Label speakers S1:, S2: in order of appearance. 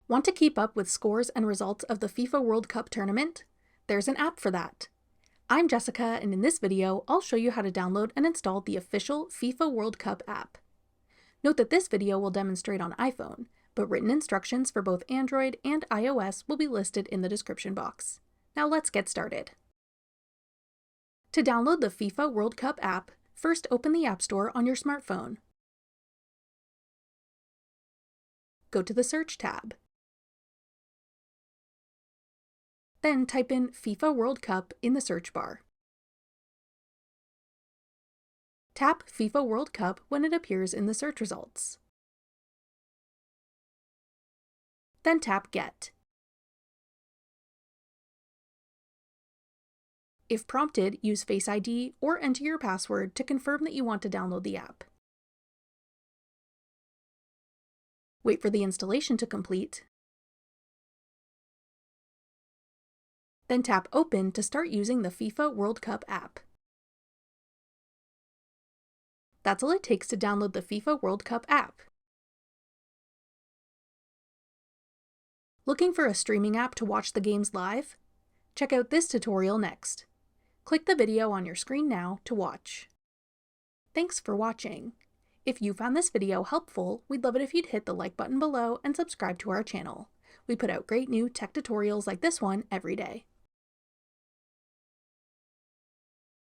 S1: Want to keep up with scores and results of the FIFA World Cup tournament? There's an app for that. I'm Jessica, and in this video, I'll show you how to download and install the official FIFA World Cup app. Note that this video will demonstrate on iPhone, but written instructions for both Android and iOS will be listed in the description box. Now let's get started. To download the FIFA World Cup app, first open the App Store on your smartphone. Go to the Search tab. Then type in FIFA World Cup in the search bar. Tap FIFA World Cup when it appears in the search results. Then tap Get. If prompted, use Face ID or enter your password to confirm that you want to download the app. Wait for the installation to complete. Then tap Open to start using the FIFA World Cup app. That's all it takes to download the FIFA World Cup app. Looking for a streaming app to watch the games live? Check out this tutorial next. Click the video on your screen now to watch. Thanks for watching. If you found this video helpful, we'd love it if you'd hit the like button below and subscribe to our channel. We put out great new tech tutorials like this one every day.